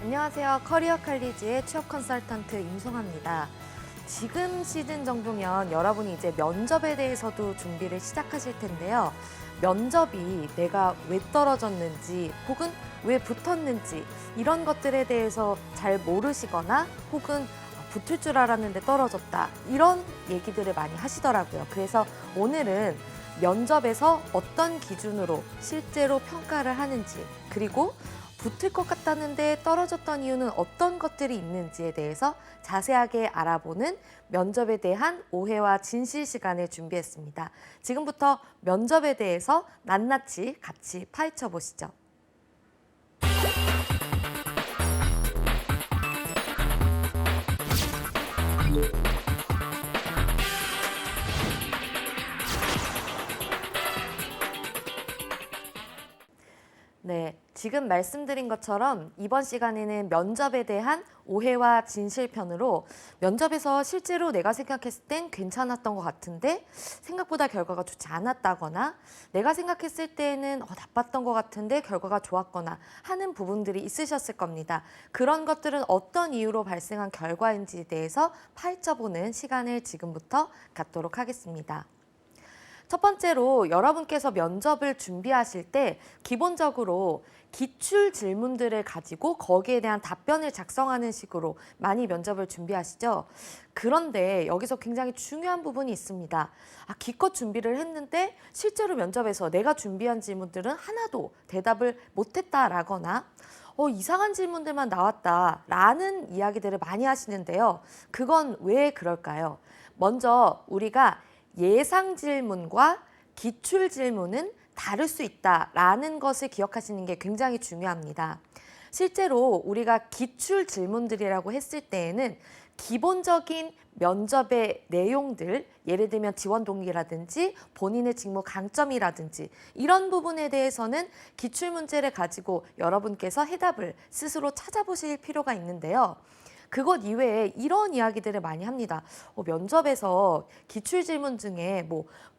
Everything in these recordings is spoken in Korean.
안녕하세요. 커리어 칼리지의 취업 컨설턴트 임송아입니다. 지금 시즌 정도면 여러분이 이제 면접에 대해서도 준비를 시작하실 텐데요. 면접이 내가 왜 떨어졌는지 혹은 왜 붙었는지 이런 것들에 대해서 잘 모르시거나 혹은 붙을 줄 알았는데 떨어졌다 이런 얘기들을 많이 하시더라고요. 그래서 오늘은 면접에서 어떤 기준으로 실제로 평가를 하는지 그리고 붙을 것 같다는데 떨어졌던 이유는 어떤 것들이 있는지에 대해서 자세하게 알아보는 면접에 대한 오해와 진실 시간을 준비했습니다. 지금부터 면접에 대해서 낱낱이 같이 파헤쳐 보시죠. 네, 지금 말씀드린 것처럼 이번 시간에는 면접에 대한 오해와 진실편으로 면접에서 실제로 내가 생각했을 땐 괜찮았던 것 같은데 생각보다 결과가 좋지 않았다거나 내가 생각했을 때는 나빴던 것 같은데 결과가 좋았거나 하는 부분들이 있으셨을 겁니다. 그런 것들은 어떤 이유로 발생한 결과인지에 대해서 파헤쳐보는 시간을 지금부터 갖도록 하겠습니다. 첫 번째로 여러분께서 면접을 준비하실 때 기본적으로 기출 질문들을 가지고 거기에 대한 답변을 작성하는 식으로 많이 면접을 준비하시죠. 그런데 여기서 굉장히 중요한 부분이 있습니다. 기껏 준비를 했는데 실제로 면접에서 내가 준비한 질문들은 하나도 대답을 못했다라거나 이상한 질문들만 나왔다라는 이야기들을 많이 하시는데요. 그건 왜 그럴까요? 먼저 우리가 예상 질문과 기출 질문은 다를 수 있다라는 것을 기억하시는 게 굉장히 중요합니다. 실제로 우리가 기출 질문들이라고 했을 때에는 기본적인 면접의 내용들, 예를 들면 지원 동기라든지 본인의 직무 강점이라든지 이런 부분에 대해서는 기출 문제를 가지고 여러분께서 해답을 스스로 찾아보실 필요가 있는데요. 그것 이외에 이런 이야기들을 많이 합니다. 면접에서 기출 질문 중에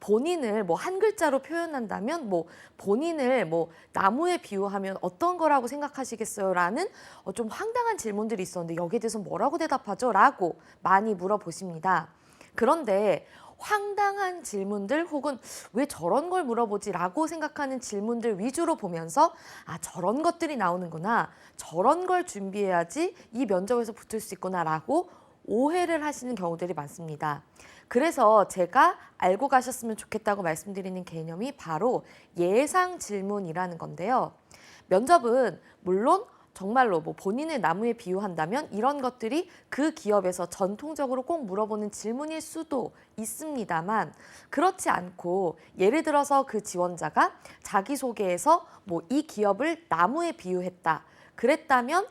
본인을 한 글자로 표현한다면 본인을 나무에 비유하면 어떤 거라고 생각하시겠어요? 라는 좀 황당한 질문들이 있었는데 여기에 대해서 뭐라고 대답하죠? 라고 많이 물어보십니다. 그런데 황당한 질문들 혹은 왜 저런 걸 물어보지? 라고 생각하는 질문들 위주로 보면서 저런 것들이 나오는구나. 저런 걸 준비해야지 이 면접에서 붙을 수 있구나 라고 오해를 하시는 경우들이 많습니다. 그래서 제가 알고 가셨으면 좋겠다고 말씀드리는 개념이 바로 예상 질문이라는 건데요. 면접은 물론 정말로 본인을 나무에 비유한다면 이런 것들이 그 기업에서 전통적으로 꼭 물어보는 질문일 수도 있습니다만 그렇지 않고 예를 들어서 그 지원자가 자기소개에서 이 기업을 나무에 비유했다. 그랬다면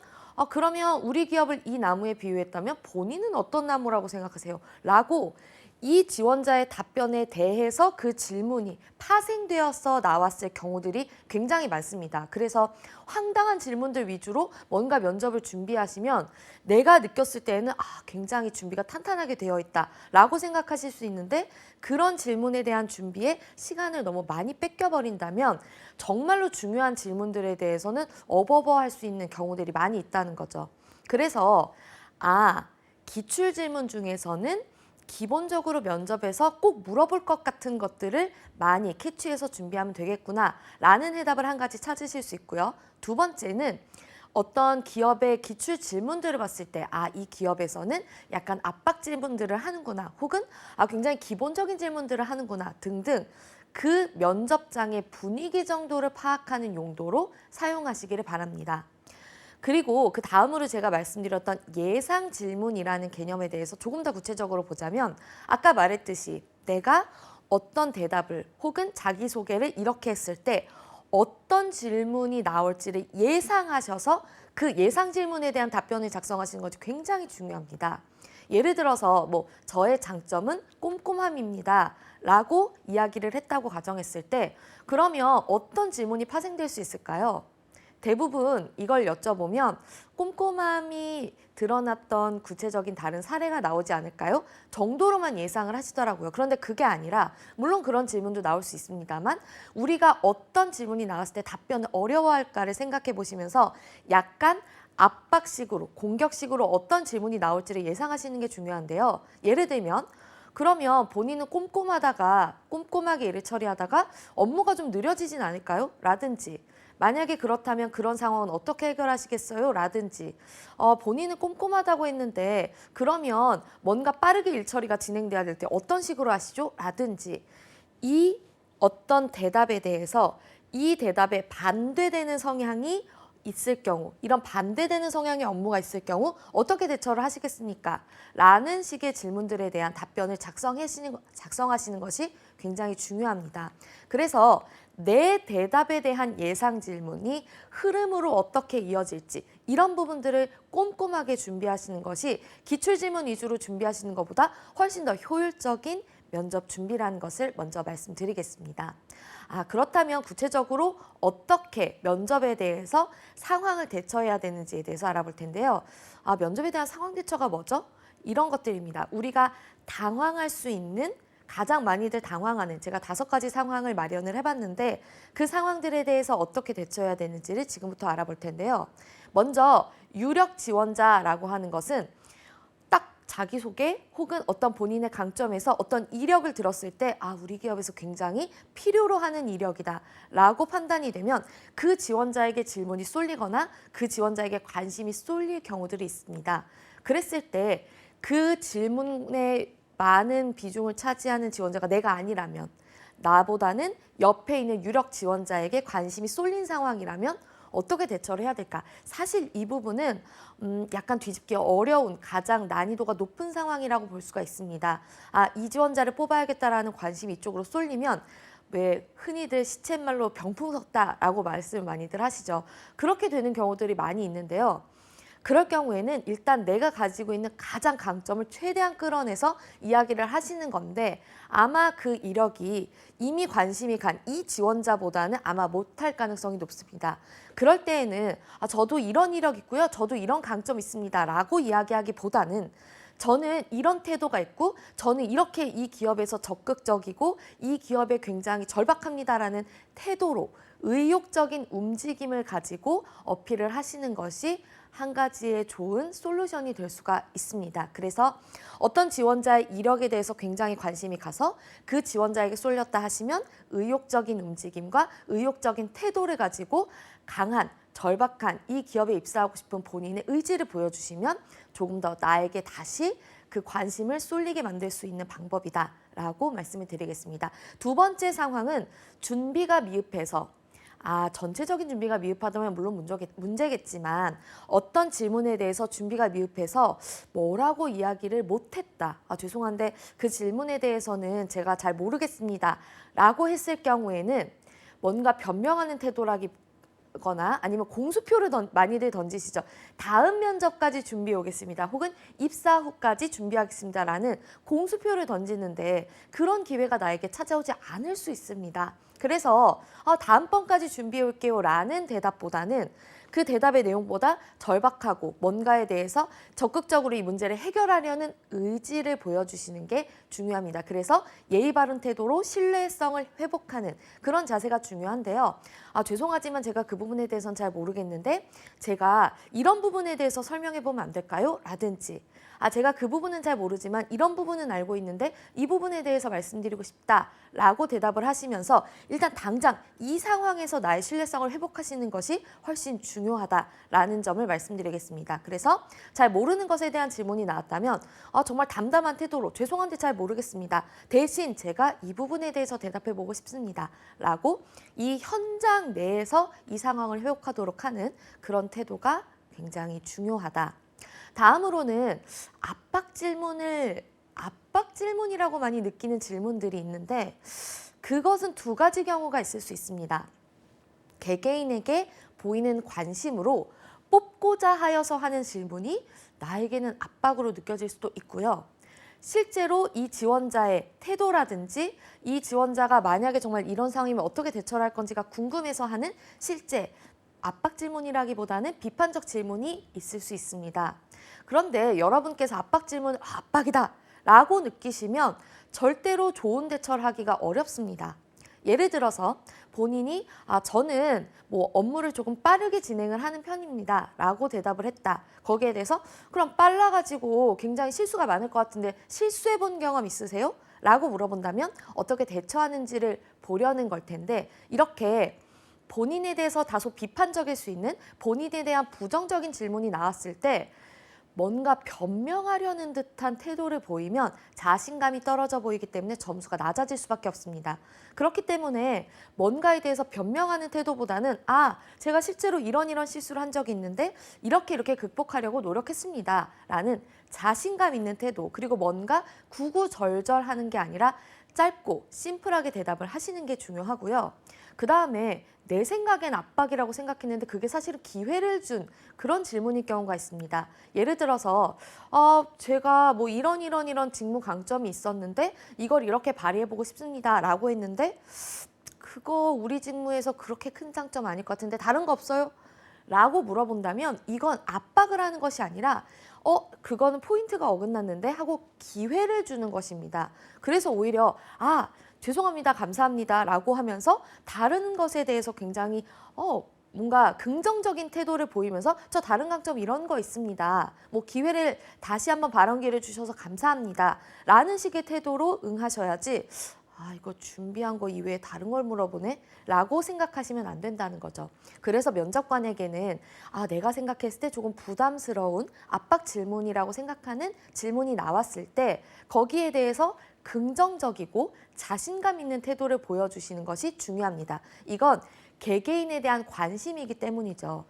그러면 우리 기업을 이 나무에 비유했다면 본인은 어떤 나무라고 생각하세요? 라고 이 지원자의 답변에 대해서 그 질문이 파생되어서 나왔을 경우들이 굉장히 많습니다. 그래서 황당한 질문들 위주로 뭔가 면접을 준비하시면 내가 느꼈을 때는 굉장히 준비가 탄탄하게 되어 있다라고 생각하실 수 있는데 그런 질문에 대한 준비에 시간을 너무 많이 뺏겨버린다면 정말로 중요한 질문들에 대해서는 어버버할 수 있는 경우들이 많이 있다는 거죠. 그래서 기출 질문 중에서는 기본적으로 면접에서 꼭 물어볼 것 같은 것들을 많이 캐치해서 준비하면 되겠구나 라는 해답을 한 가지 찾으실 수 있고요. 두 번째는 어떤 기업의 기출 질문들을 봤을 때 이 기업에서는 약간 압박 질문들을 하는구나 혹은 굉장히 기본적인 질문들을 하는구나 등등 그 면접장의 분위기 정도를 파악하는 용도로 사용하시기를 바랍니다. 그리고 그 다음으로 제가 말씀드렸던 예상 질문이라는 개념에 대해서 조금 더 구체적으로 보자면 아까 말했듯이 내가 어떤 대답을 혹은 자기소개를 이렇게 했을 때 어떤 질문이 나올지를 예상하셔서 그 예상 질문에 대한 답변을 작성하시는 것이 굉장히 중요합니다. 예를 들어서 저의 장점은 꼼꼼함입니다. 라고 이야기를 했다고 가정했을 때 그러면 어떤 질문이 파생될 수 있을까요? 대부분 이걸 여쭤보면 꼼꼼함이 드러났던 구체적인 다른 사례가 나오지 않을까요? 정도로만 예상을 하시더라고요. 그런데 그게 아니라 물론 그런 질문도 나올 수 있습니다만 우리가 어떤 질문이 나왔을 때 답변을 어려워할까를 생각해 보시면서 약간 압박식으로, 공격식으로 어떤 질문이 나올지를 예상하시는 게 중요한데요. 예를 들면 그러면 본인은 꼼꼼하게 일을 처리하다가 업무가 좀 느려지진 않을까요? 라든지 만약에 그렇다면 그런 상황은 어떻게 해결하시겠어요? 라든지 본인은 꼼꼼하다고 했는데 그러면 뭔가 빠르게 일 처리가 진행돼야 될 때 어떤 식으로 하시죠? 라든지 이 어떤 대답에 대해서 이 대답에 반대되는 성향이 있을 경우, 이런 반대되는 성향의 업무가 있을 경우 어떻게 대처를 하시겠습니까? 라는 식의 질문들에 대한 답변을 작성하시는 것이 굉장히 중요합니다. 그래서 내 대답에 대한 예상 질문이 흐름으로 어떻게 이어질지 이런 부분들을 꼼꼼하게 준비하시는 것이 기출질문 위주로 준비하시는 것보다 훨씬 더 효율적인 면접 준비라는 것을 먼저 말씀드리겠습니다. 그렇다면 구체적으로 어떻게 면접에 대해서 상황을 대처해야 되는지에 대해서 알아볼 텐데요. 면접에 대한 상황 대처가 뭐죠? 이런 것들입니다. 우리가 당황할 수 있는 가장 많이들 당황하는 제가 5가지 상황을 마련을 해봤는데 그 상황들에 대해서 어떻게 대처해야 되는지를 지금부터 알아볼 텐데요. 먼저 유력 지원자라고 하는 것은 딱 자기소개 혹은 어떤 본인의 강점에서 어떤 이력을 들었을 때 우리 기업에서 굉장히 필요로 하는 이력이다 라고 판단이 되면 그 지원자에게 질문이 쏠리거나 그 지원자에게 관심이 쏠릴 경우들이 있습니다. 그랬을 때 그 질문에 많은 비중을 차지하는 지원자가 내가 아니라면 나보다는 옆에 있는 유력 지원자에게 관심이 쏠린 상황이라면 어떻게 대처를 해야 될까? 사실 이 부분은 약간 뒤집기 어려운 가장 난이도가 높은 상황이라고 볼 수가 있습니다. 이 지원자를 뽑아야겠다라는 관심이 이쪽으로 쏠리면 왜 흔히들 시쳇말로 병풍 섰다라고 말씀을 많이들 하시죠. 그렇게 되는 경우들이 많이 있는데요. 그럴 경우에는 일단 내가 가지고 있는 가장 강점을 최대한 끌어내서 이야기를 하시는 건데 아마 그 이력이 이미 관심이 간 이 지원자보다는 아마 못할 가능성이 높습니다. 그럴 때에는 저도 이런 이력 있고요. 저도 이런 강점 있습니다. 라고 이야기하기보다는 저는 이런 태도가 있고 저는 이렇게 이 기업에서 적극적이고 이 기업에 굉장히 절박합니다라는 태도로 의욕적인 움직임을 가지고 어필을 하시는 것이 한 가지의 좋은 솔루션이 될 수가 있습니다. 그래서 어떤 지원자의 이력에 대해서 굉장히 관심이 가서 그 지원자에게 쏠렸다 하시면 의욕적인 움직임과 의욕적인 태도를 가지고 강한 절박한 이 기업에 입사하고 싶은 본인의 의지를 보여주시면 조금 더 나에게 다시 그 관심을 쏠리게 만들 수 있는 방법이다라고 말씀을 드리겠습니다. 두 번째 상황은 준비가 미흡해서 전체적인 준비가 미흡하다면 물론 문제겠지만 어떤 질문에 대해서 준비가 미흡해서 뭐라고 이야기를 못했다. 죄송한데 그 질문에 대해서는 제가 잘 모르겠습니다. 라고 했을 경우에는 뭔가 변명하는 태도라기거나 아니면 공수표를 많이들 던지시죠. 다음 면접까지 준비해 오겠습니다. 혹은 입사 후까지 준비하겠습니다. 라는 공수표를 던지는데 그런 기회가 나에게 찾아오지 않을 수 있습니다. 그래서 다음번까지 준비해 올게요 라는 대답보다는 그 대답의 내용보다 절박하고 뭔가에 대해서 적극적으로 이 문제를 해결하려는 의지를 보여주시는 게 중요합니다. 그래서 예의 바른 태도로 신뢰성을 회복하는 그런 자세가 중요한데요. 죄송하지만 제가 그 부분에 대해서는 잘 모르겠는데 제가 이런 부분에 대해서 설명해 보면 안 될까요? 라든지 제가 그 부분은 잘 모르지만 이런 부분은 알고 있는데 이 부분에 대해서 말씀드리고 싶다라고 대답을 하시면서 일단 당장 이 상황에서 나의 신뢰성을 회복하시는 것이 훨씬 중요하다라는 점을 말씀드리겠습니다. 그래서 잘 모르는 것에 대한 질문이 나왔다면 정말 담담한 태도로 죄송한데 잘 모르겠습니다. 대신 제가 이 부분에 대해서 대답해 보고 싶습니다. 라고 이 현장 내에서 이 상황을 회복하도록 하는 그런 태도가 굉장히 중요하다. 다음으로는 압박 질문이라고 많이 느끼는 질문들이 있는데 그것은 두 가지 경우가 있을 수 있습니다. 개개인에게 보이는 관심으로 뽑고자 하여서 하는 질문이 나에게는 압박으로 느껴질 수도 있고요. 실제로 이 지원자의 태도라든지 이 지원자가 만약에 정말 이런 상황이면 어떻게 대처를 할 건지가 궁금해서 하는 실제 압박 질문이라기보다는 비판적 질문이 있을 수 있습니다. 그런데 여러분께서 압박 질문, 압박이다 라고 느끼시면 절대로 좋은 대처를 하기가 어렵습니다. 예를 들어서 본인이 저는 뭐 업무를 조금 빠르게 진행을 하는 편입니다 라고 대답을 했다. 거기에 대해서 그럼 빨라가지고 굉장히 실수가 많을 것 같은데 실수해 본 경험 있으세요? 라고 물어본다면 어떻게 대처하는지를 보려는 걸 텐데, 이렇게 본인에 대해서 다소 비판적일 수 있는, 본인에 대한 부정적인 질문이 나왔을 때 뭔가 변명하려는 듯한 태도를 보이면 자신감이 떨어져 보이기 때문에 점수가 낮아질 수밖에 없습니다. 그렇기 때문에 뭔가에 대해서 변명하는 태도보다는 제가 실제로 이런 실수를 한 적이 있는데 이렇게 극복하려고 노력했습니다 라는 자신감 있는 태도, 그리고 뭔가 구구절절하는 게 아니라 짧고 심플하게 대답을 하시는 게 중요하고요. 그 다음에 내 생각엔 압박이라고 생각했는데 그게 사실은 기회를 준 그런 질문일 경우가 있습니다. 예를 들어서 제가 뭐 이런 직무 강점이 있었는데 이걸 이렇게 발휘해보고 싶습니다 라고 했는데 그거 우리 직무에서 그렇게 큰 장점 아닐 것 같은데 다른 거 없어요? 라고 물어본다면 이건 압박을 하는 것이 아니라 그거는 포인트가 어긋났는데 하고 기회를 주는 것입니다. 그래서 오히려 죄송합니다, 감사합니다 라고 하면서 다른 것에 대해서 굉장히 뭔가 긍정적인 태도를 보이면서 저 다른 강점 이런 거 있습니다. 뭐 기회를 다시 한번 발언 기회를 주셔서 감사합니다 라는 식의 태도로 응하셔야지 이거 준비한 거 이외에 다른 걸 물어보네? 라고 생각하시면 안 된다는 거죠. 그래서 면접관에게는 내가 생각했을 때 조금 부담스러운 압박 질문이라고 생각하는 질문이 나왔을 때 거기에 대해서 긍정적이고 자신감 있는 태도를 보여주시는 것이 중요합니다. 이건 개개인에 대한 관심이기 때문이죠.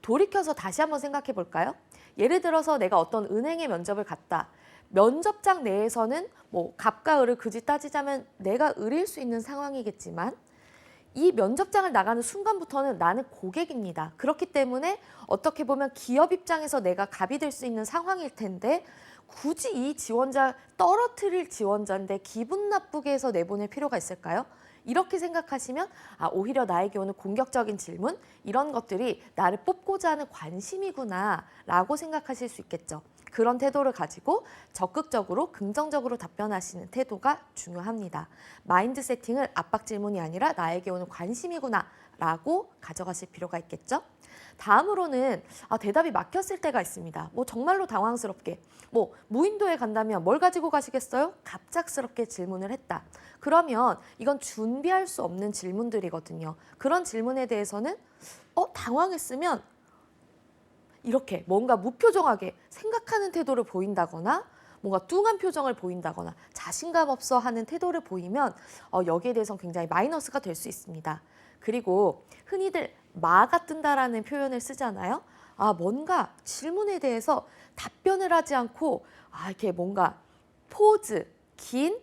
돌이켜서 다시 한번 생각해 볼까요? 예를 들어서 내가 어떤 은행에 면접을 갔다. 면접장 내에서는 뭐 갑과 을을 굳이 따지자면 내가 을일 수 있는 상황이겠지만 이 면접장을 나가는 순간부터는 나는 고객입니다. 그렇기 때문에 어떻게 보면 기업 입장에서 내가 갑이 될 수 있는 상황일 텐데 굳이 이 지원자 떨어뜨릴 지원자인데 기분 나쁘게 해서 내보낼 필요가 있을까요? 이렇게 생각하시면 오히려 나에게 오는 공격적인 질문 이런 것들이 나를 뽑고자 하는 관심이구나 라고 생각하실 수 있겠죠. 그런 태도를 가지고 적극적으로 긍정적으로 답변하시는 태도가 중요합니다. 마인드 세팅을 압박 질문이 아니라 나에게 오는 관심이구나 라고 가져가실 필요가 있겠죠. 다음으로는 대답이 막혔을 때가 있습니다. 뭐 정말로 당황스럽게 무인도에 간다면 뭘 가지고 가시겠어요? 갑작스럽게 질문을 했다. 그러면 이건 준비할 수 없는 질문들이거든요. 그런 질문에 대해서는 당황했으면 이렇게 뭔가 무표정하게 생각하는 태도를 보인다거나 뭔가 뚱한 표정을 보인다거나 자신감 없어 하는 태도를 보이면 여기에 대해서는 굉장히 마이너스가 될 수 있습니다. 그리고 흔히들 마가 뜬다라는 표현을 쓰잖아요. 뭔가 질문에 대해서 답변을 하지 않고 이렇게 뭔가 포즈, 긴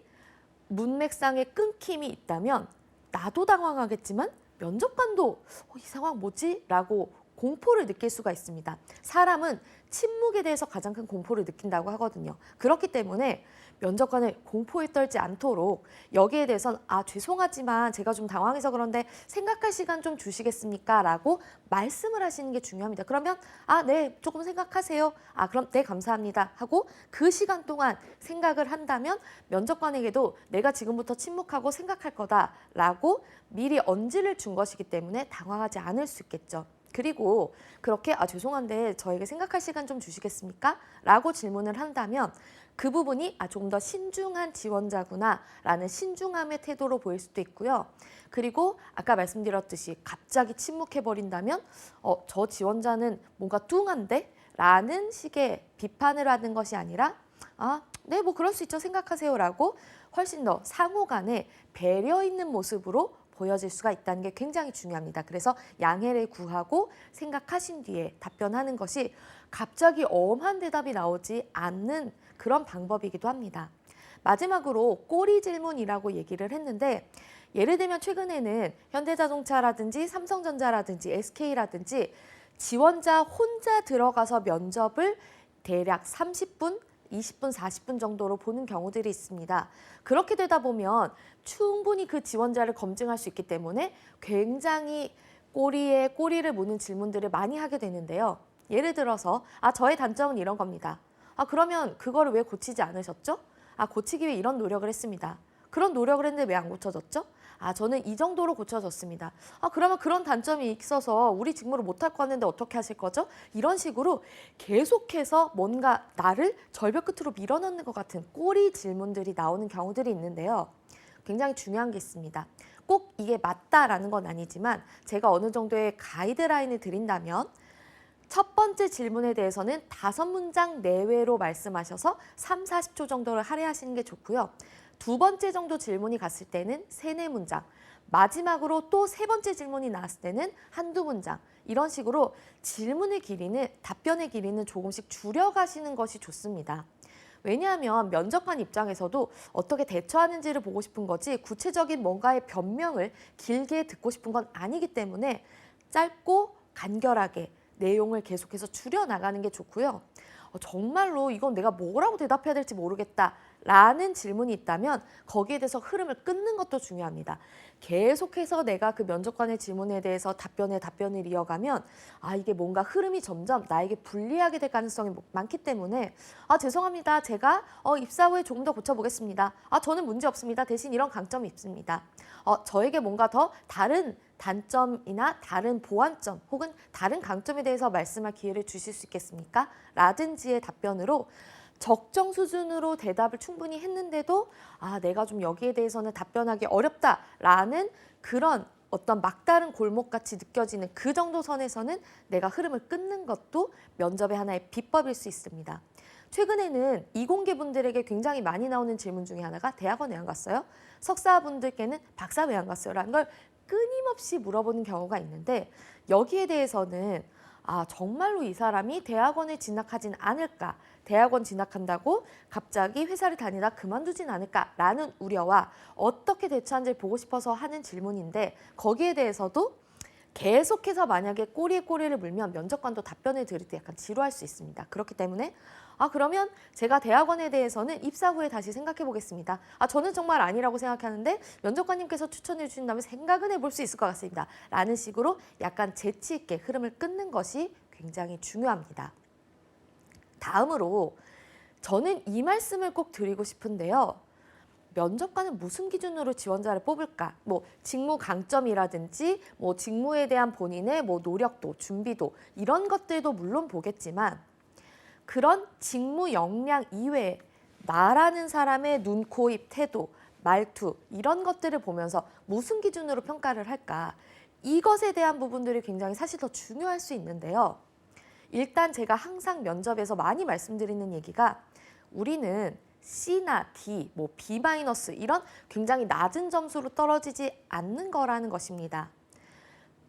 문맥상의 끊김이 있다면 나도 당황하겠지만 면접관도 이 상황 뭐지? 라고 공포를 느낄 수가 있습니다. 사람은 침묵에 대해서 가장 큰 공포를 느낀다고 하거든요. 그렇기 때문에 면접관을 공포에 떨지 않도록 여기에 대해서는 죄송하지만 제가 좀 당황해서 그런데 생각할 시간 좀 주시겠습니까? 라고 말씀을 하시는 게 중요합니다. 그러면 네, 조금 생각하세요. 그럼 네, 감사합니다 하고 그 시간 동안 생각을 한다면 면접관에게도 내가 지금부터 침묵하고 생각할 거다라고 미리 언지를 준 것이기 때문에 당황하지 않을 수 있겠죠. 그리고 그렇게 죄송한데 저에게 생각할 시간 좀 주시겠습니까? 라고 질문을 한다면 그 부분이 조금 더 신중한 지원자구나 라는 신중함의 태도로 보일 수도 있고요. 그리고 아까 말씀드렸듯이 갑자기 침묵해버린다면 저 지원자는 뭔가 뚱한데? 라는 식의 비판을 하는 것이 아니라 네, 뭐 그럴 수 있죠. 생각하세요. 라고 훨씬 더 상호 간에 배려 있는 모습으로 보여질 수가 있다는 게 굉장히 중요합니다. 그래서 양해를 구하고 생각하신 뒤에 답변하는 것이 갑자기 엄한 대답이 나오지 않는 그런 방법이기도 합니다. 마지막으로 꼬리 질문이라고 얘기를 했는데 예를 들면 최근에는 현대자동차라든지 삼성전자라든지 SK라든지 지원자 혼자 들어가서 면접을 대략 30분, 20분, 40분 정도로 보는 경우들이 있습니다. 그렇게 되다 보면 충분히 그 지원자를 검증할 수 있기 때문에 굉장히 꼬리에 꼬리를 무는 질문들을 많이 하게 되는데요. 예를 들어서 저의 단점은 이런 겁니다. 그러면 그거를 왜 고치지 않으셨죠? 고치기 위해 이런 노력을 했습니다. 그런 노력을 했는데 왜 안 고쳐졌죠? 아, 저는 이 정도로 고쳐졌습니다. 아, 그러면 그런 단점이 있어서 우리 직무를 못할 것 같는데 어떻게 하실 거죠? 이런 식으로 계속해서 뭔가 나를 절벽 끝으로 밀어넣는 것 같은 꼬리 질문들이 나오는 경우들이 있는데요. 굉장히 중요한 게 있습니다. 꼭 이게 맞다라는 건 아니지만 제가 어느 정도의 가이드라인을 드린다면 첫 번째 질문에 대해서는 5문장 내외로 말씀하셔서 3, 40초 정도를 할애하시는 게 좋고요. 두 번째 정도 질문이 갔을 때는 3, 4문장, 마지막으로 또 세 번째 질문이 나왔을 때는 한두 문장, 이런 식으로 질문의 길이는, 답변의 길이는 조금씩 줄여가시는 것이 좋습니다. 왜냐하면 면접관 입장에서도 어떻게 대처하는지를 보고 싶은 거지 구체적인 뭔가의 변명을 길게 듣고 싶은 건 아니기 때문에 짧고 간결하게 내용을 계속해서 줄여나가는 게 좋고요. 정말로 이건 내가 뭐라고 대답해야 될지 모르겠다 라는 질문이 있다면 거기에 대해서 흐름을 끊는 것도 중요합니다. 계속해서 내가 그 면접관의 질문에 대해서 답변을 이어가면 아, 이게 뭔가 흐름이 점점 나에게 불리하게 될 가능성이 많기 때문에 아, 죄송합니다. 제가 입사 후에 조금 더 고쳐보겠습니다. 아, 저는 문제 없습니다. 대신 이런 강점이 있습니다. 저에게 뭔가 더 다른 단점이나 다른 보완점 혹은 다른 강점에 대해서 말씀할 기회를 주실 수 있겠습니까? 라든지의 답변으로 적정 수준으로 대답을 충분히 했는데도 아, 내가 좀 여기에 대해서는 답변하기 어렵다라는 그런 어떤 막다른 골목같이 느껴지는 그 정도 선에서는 내가 흐름을 끊는 것도 면접의 하나의 비법일 수 있습니다. 최근에는 이공계분들에게 굉장히 많이 나오는 질문 중에 하나가 대학원 왜 안 갔어요? 석사분들께는 박사 왜 안 갔어요? 라는 걸 끊임없이 물어보는 경우가 있는데 여기에 대해서는 아, 정말로 이 사람이 대학원을 진학하진 않을까? 대학원 진학한다고 갑자기 회사를 다니다 그만두진 않을까라는 우려와 어떻게 대처하는지를 보고 싶어서 하는 질문인데 거기에 대해서도 계속해서 만약에 꼬리에 꼬리를 물면 면접관도 답변을 드릴 때 약간 지루할 수 있습니다. 그렇기 때문에 아, 그러면 제가 대학원에 대해서는 입사 후에 다시 생각해 보겠습니다. 아, 저는 정말 아니라고 생각하는데 면접관님께서 추천해 주신다면 생각은 해볼 수 있을 것 같습니다. 라는 식으로 약간 재치 있게 흐름을 끊는 것이 굉장히 중요합니다. 다음으로 저는 이 말씀을 꼭 드리고 싶은데요. 면접관은 무슨 기준으로 지원자를 뽑을까? 뭐 직무 강점이라든지 뭐 직무에 대한 본인의 뭐 노력도, 준비도 이런 것들도 물론 보겠지만 그런 직무 역량 이외에 나라는 사람의 눈, 코, 입, 태도, 말투 이런 것들을 보면서 무슨 기준으로 평가를 할까? 이것에 대한 부분들이 굉장히 사실 더 중요할 수 있는데요. 일단 제가 항상 면접에서 많이 말씀드리는 얘기가 우리는 C나 D, 뭐 B- 이런 굉장히 낮은 점수로 떨어지지 않는 거라는 것입니다.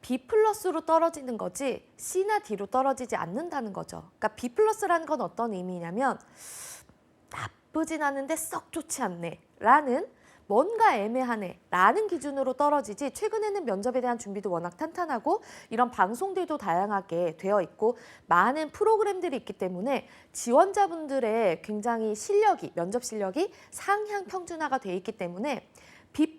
B+로 떨어지는 거지 C나 D로 떨어지지 않는다는 거죠. 그러니까 B+라는 건 어떤 의미냐면 나쁘진 않은데 썩 좋지 않네 라는 뭔가 애매하네 라는 기준으로 떨어지지 최근에는 면접에 대한 준비도 워낙 탄탄하고 이런 방송들도 다양하게 되어 있고 많은 프로그램들이 있기 때문에 지원자분들의 굉장히 실력이 면접 실력이 상향 평준화가 돼 있기 때문에 B+,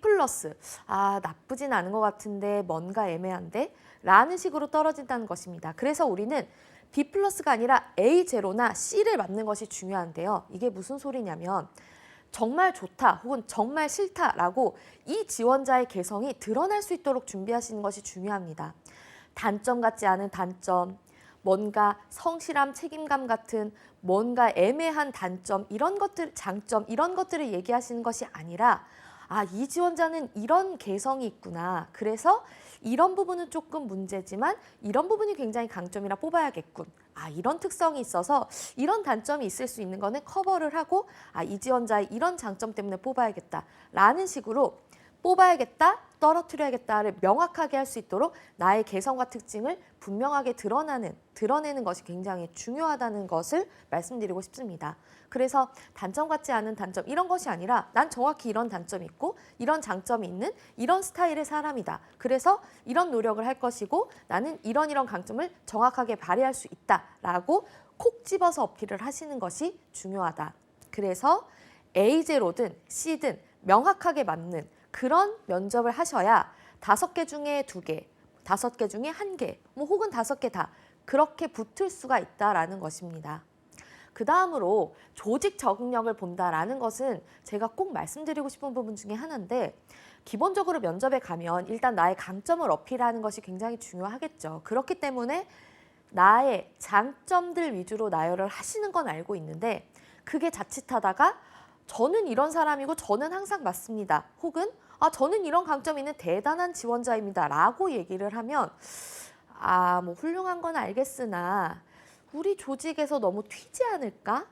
아, 나쁘진 않은 것 같은데 뭔가 애매한데 라는 식으로 떨어진다는 것입니다. 그래서 우리는 B+가 아니라 A0나 C를 맞는 것이 중요한데요. 이게 무슨 소리냐면 정말 좋다 혹은 정말 싫다라고 이 지원자의 개성이 드러날 수 있도록 준비하시는 것이 중요합니다. 단점 같지 않은 단점, 뭔가 성실함, 책임감 같은 뭔가 애매한 단점, 이런 것들, 장점, 이런 것들을 얘기하시는 것이 아니라 아, 이 지원자는 이런 개성이 있구나. 그래서 이런 부분은 조금 문제지만 이런 부분이 굉장히 강점이라 뽑아야겠군. 아, 이런 특성이 있어서 이런 단점이 있을 수 있는 거는 커버를 하고 아, 이 지원자의 이런 장점 때문에 뽑아야겠다. 라는 식으로 뽑아야겠다, 떨어뜨려야겠다를 명확하게 할 수 있도록 나의 개성과 특징을 분명하게 드러내는 것이 굉장히 중요하다는 것을 말씀드리고 싶습니다. 그래서 단점 같지 않은 단점 이런 것이 아니라 난 정확히 이런 단점이 있고 이런 장점이 있는 이런 스타일의 사람이다. 그래서 이런 노력을 할 것이고 나는 이런 강점을 정확하게 발휘할 수 있다라고 콕 집어서 어필을 하시는 것이 중요하다. 그래서 A제로든 C든 명확하게 맞는 그런 면접을 하셔야 5개 중에 2개, 5개 중에 1개, 뭐 혹은 5개 다 그렇게 붙을 수가 있다라는 것입니다. 그 다음으로 조직 적응력을 본다라는 것은 제가 꼭 말씀드리고 싶은 부분 중에 하나인데, 기본적으로 면접에 가면 일단 나의 강점을 어필하는 것이 굉장히 중요하겠죠. 그렇기 때문에 나의 장점들 위주로 나열을 하시는 건 알고 있는데, 그게 자칫하다가 저는 이런 사람이고 저는 항상 맞습니다. 혹은 저는 이런 강점이 있는 대단한 지원자입니다. 라고 얘기를 하면 뭐 훌륭한 건 알겠으나 우리 조직에서 너무 튀지 않을까?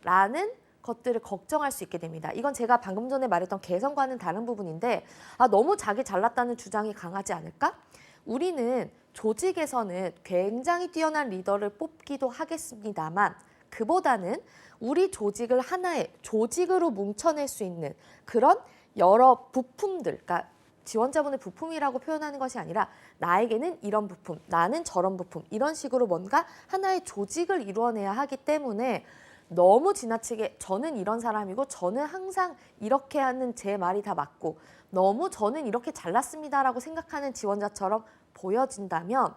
라는 것들을 걱정할 수 있게 됩니다. 이건 제가 방금 전에 말했던 개성과는 다른 부분인데, 너무 자기 잘났다는 주장이 강하지 않을까? 우리는 조직에서는 굉장히 뛰어난 리더를 뽑기도 하겠습니다만, 그보다는 우리 조직을 하나의 조직으로 뭉쳐낼 수 있는 그런 여러 부품들, 그러니까 지원자분의 부품이라고 표현하는 것이 아니라 나에게는 이런 부품, 나는 저런 부품, 이런 식으로 뭔가 하나의 조직을 이루어내야 하기 때문에 너무 지나치게 저는 이런 사람이고 저는 항상 이렇게 하는 제 말이 다 맞고 너무 저는 이렇게 잘났습니다라고 생각하는 지원자처럼 보여진다면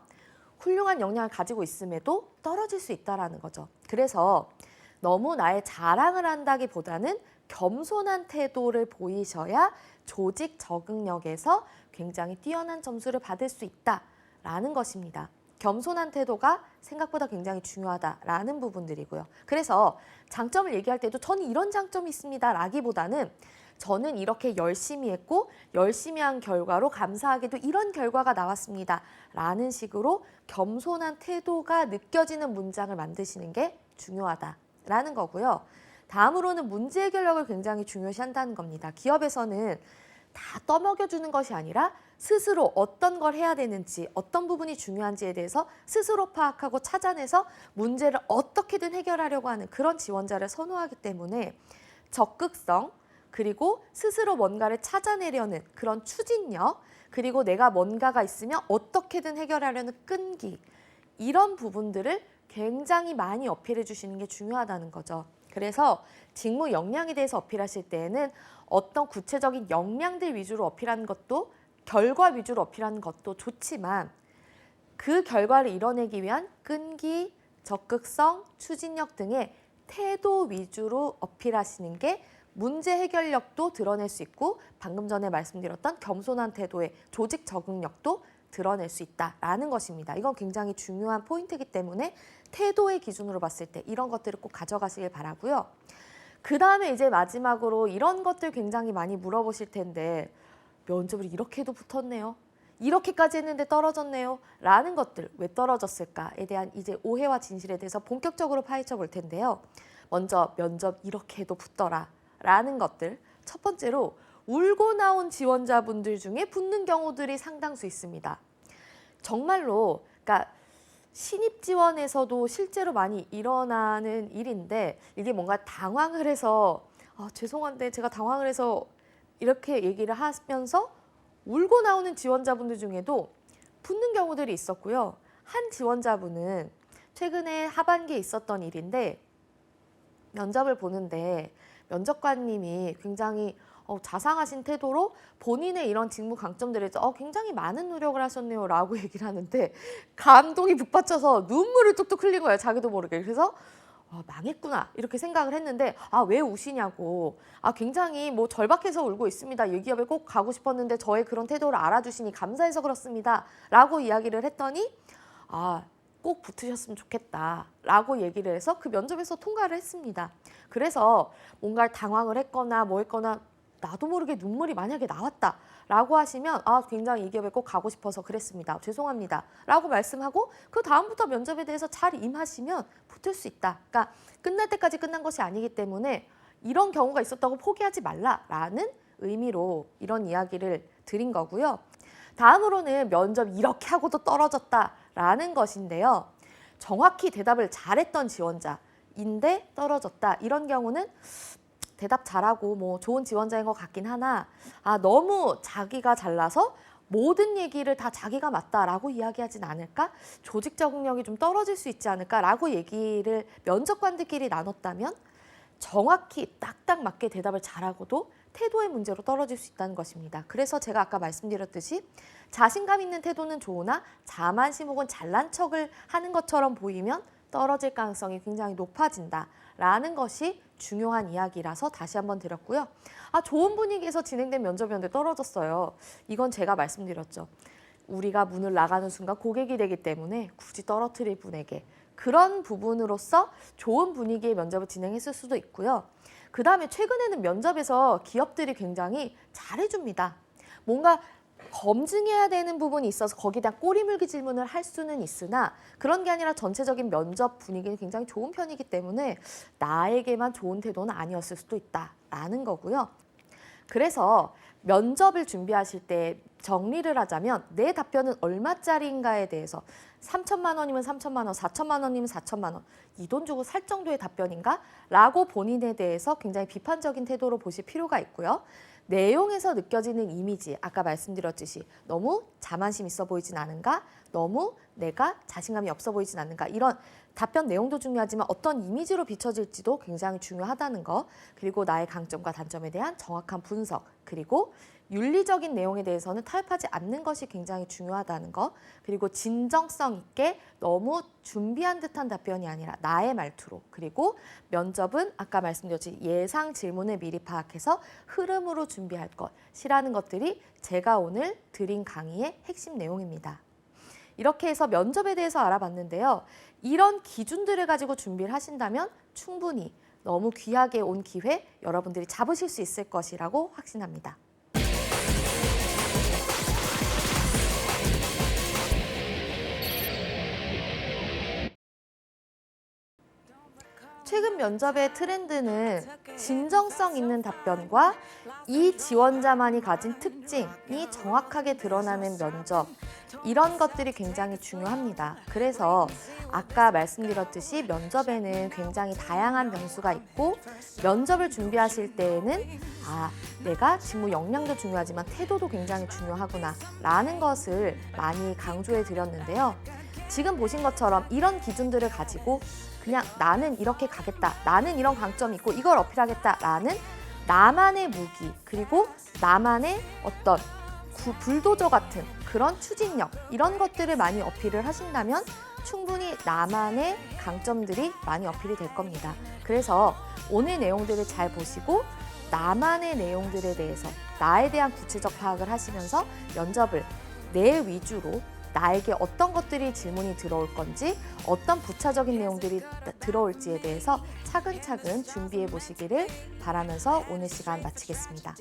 훌륭한 역량을 가지고 있음에도 떨어질 수 있다는 거죠. 그래서 너무 나의 자랑을 한다기보다는 겸손한 태도를 보이셔야 조직 적응력에서 굉장히 뛰어난 점수를 받을 수 있다라는 것입니다. 겸손한 태도가 생각보다 굉장히 중요하다라는 부분들이고요. 그래서 장점을 얘기할 때도 저는 이런 장점이 있습니다 라기보다는 저는 이렇게 열심히 했고 열심히 한 결과로 감사하게도 이런 결과가 나왔습니다 라는 식으로 겸손한 태도가 느껴지는 문장을 만드시는 게 중요하다라는 거고요. 다음으로는 문제 해결력을 굉장히 중요시한다는 겁니다. 기업에서는 다 떠먹여주는 것이 아니라 스스로 어떤 걸 해야 되는지, 어떤 부분이 중요한지에 대해서 스스로 파악하고 찾아내서 문제를 어떻게든 해결하려고 하는 그런 지원자를 선호하기 때문에 적극성, 그리고 스스로 뭔가를 찾아내려는 그런 추진력, 그리고 내가 뭔가가 있으면 어떻게든 해결하려는 끈기, 이런 부분들을 굉장히 많이 어필해 주시는 게 중요하다는 거죠. 그래서 직무 역량에 대해서 어필하실 때에는 어떤 구체적인 역량들 위주로 어필하는 것도 결과 위주로 어필하는 것도 좋지만 그 결과를 이뤄내기 위한 끈기, 적극성, 추진력 등의 태도 위주로 어필하시는 게 문제 해결력도 드러낼 수 있고 방금 전에 말씀드렸던 겸손한 태도의 조직 적응력도 드러낼 수 있다라는 것입니다. 이건 굉장히 중요한 포인트이기 때문에 태도의 기준으로 봤을 때 이런 것들을 꼭 가져가시길 바라고요. 그 다음에 이제 마지막으로 이런 것들 굉장히 많이 물어보실 텐데 면접을 이렇게 해도 붙었네요. 이렇게까지 했는데 떨어졌네요. 라는 것들, 왜 떨어졌을까에 대한 이제 오해와 진실에 대해서 본격적으로 파헤쳐 볼 텐데요. 먼저 면접 이렇게 해도 붙더라 라는 것들. 첫 번째로 울고 나온 지원자분들 중에 붙는 경우들이 상당수 있습니다. 정말로 그러니까 신입 지원에서도 실제로 많이 일어나는 일인데 이게 뭔가 당황을 해서 죄송한데 제가 당황을 해서 이렇게 얘기를 하면서 울고 나오는 지원자분들 중에도 붙는 경우들이 있었고요. 한 지원자분은 최근에 하반기에 있었던 일인데 면접을 보는데 면접관님이 굉장히 자상하신 태도로 본인의 이런 직무 강점들에 대해서 굉장히 많은 노력을 하셨네요 라고 얘기를 하는데 감동이 북받쳐서 눈물을 뚝뚝 흘린 거예요. 자기도 모르게. 그래서 망했구나 이렇게 생각을 했는데 왜 우시냐고 굉장히 뭐 절박해서 울고 있습니다. 이 기업에 꼭 가고 싶었는데 저의 그런 태도를 알아주시니 감사해서 그렇습니다 라고 이야기를 했더니 꼭 붙으셨으면 좋겠다 라고 얘기를 해서 그 면접에서 통과를 했습니다. 그래서 뭔가 당황을 했거나 뭐 했거나 나도 모르게 눈물이 만약에 나왔다 라고 하시면 굉장히 이 기업에 꼭 가고 싶어서 그랬습니다. 죄송합니다 라고 말씀하고 그 다음부터 면접에 대해서 잘 임하시면 붙을 수 있다. 그러니까 끝날 때까지 끝난 것이 아니기 때문에 이런 경우가 있었다고 포기하지 말라라는 의미로 이런 이야기를 드린 거고요. 다음으로는 면접 이렇게 하고도 떨어졌다라는 것인데요. 정확히 대답을 잘했던 지원자인데 떨어졌다. 이런 경우는 대답 잘하고 뭐 좋은 지원자인 것 같긴 하나 너무 자기가 잘나서 모든 얘기를 다 자기가 맞다라고 이야기하진 않을까? 조직 적응력이 좀 떨어질 수 있지 않을까라고 얘기를 면접관들끼리 나눴다면 정확히 딱딱 맞게 대답을 잘하고도 태도의 문제로 떨어질 수 있다는 것입니다. 그래서 제가 아까 말씀드렸듯이 자신감 있는 태도는 좋으나 자만심 혹은 잘난 척을 하는 것처럼 보이면 떨어질 가능성이 굉장히 높아진다라는 것이 중요한 이야기라서 다시 한번 드렸고요. 좋은 분위기에서 진행된 면접이었는데 떨어졌어요. 이건 제가 말씀드렸죠. 우리가 문을 나가는 순간 고객이 되기 때문에 굳이 떨어뜨릴 분에게 그런 부분으로서 좋은 분위기의 면접을 진행했을 수도 있고요. 그 다음에 최근에는 면접에서 기업들이 굉장히 잘해줍니다. 뭔가 검증해야 되는 부분이 있어서 거기에 대한 꼬리물기 질문을 할 수는 있으나 그런 게 아니라 전체적인 면접 분위기는 굉장히 좋은 편이기 때문에 나에게만 좋은 태도는 아니었을 수도 있다라는 거고요. 그래서 면접을 준비하실 때 정리를 하자면 내 답변은 얼마짜리인가에 대해서 3천만 원이면 3천만 원, 4천만 원이면 4천만 원, 이 돈 주고 살 정도의 답변인가? 라고 본인에 대해서 굉장히 비판적인 태도로 보실 필요가 있고요. 내용에서 느껴지는 이미지, 아까 말씀드렸듯이 너무 자만심 있어 보이진 않은가? 너무 내가 자신감이 없어 보이진 않는가? 이런 답변 내용도 중요하지만 어떤 이미지로 비춰질지도 굉장히 중요하다는 거, 그리고 나의 강점과 단점에 대한 정확한 분석, 그리고 윤리적인 내용에 대해서는 타협하지 않는 것이 굉장히 중요하다는 거, 그리고 진정성 있게 너무 준비한 듯한 답변이 아니라 나의 말투로, 그리고 면접은 아까 말씀드렸듯이 예상 질문을 미리 파악해서 흐름으로 준비할 것이라는 것들이 제가 오늘 드린 강의의 핵심 내용입니다. 이렇게 해서 면접에 대해서 알아봤는데요. 이런 기준들을 가지고 준비를 하신다면 충분히 너무 귀하게 온 기회 여러분들이 잡으실 수 있을 것이라고 확신합니다. 최근 면접의 트렌드는 진정성 있는 답변과 이 지원자만이 가진 특징이 정확하게 드러나는 면접, 이런 것들이 굉장히 중요합니다. 그래서 아까 말씀드렸듯이 면접에는 굉장히 다양한 변수가 있고 면접을 준비하실 때에는 내가 직무 역량도 중요하지만 태도도 굉장히 중요하구나 라는 것을 많이 강조해 드렸는데요. 지금 보신 것처럼 이런 기준들을 가지고 그냥 나는 이렇게 가겠다, 나는 이런 강점이 있고 이걸 어필하겠다 라는 나만의 무기, 그리고 나만의 어떤 불도저 같은 그런 추진력, 이런 것들을 많이 어필을 하신다면 충분히 나만의 강점들이 많이 어필이 될 겁니다. 그래서 오늘 내용들을 잘 보시고 나만의 내용들에 대해서 나에 대한 구체적 파악을 하시면서 면접을 내 위주로 나에게 어떤 것들이 질문이 들어올 건지, 어떤 부차적인 내용들이 들어올지에 대해서 차근차근 준비해 보시기를 바라면서 오늘 시간 마치겠습니다.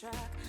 truck.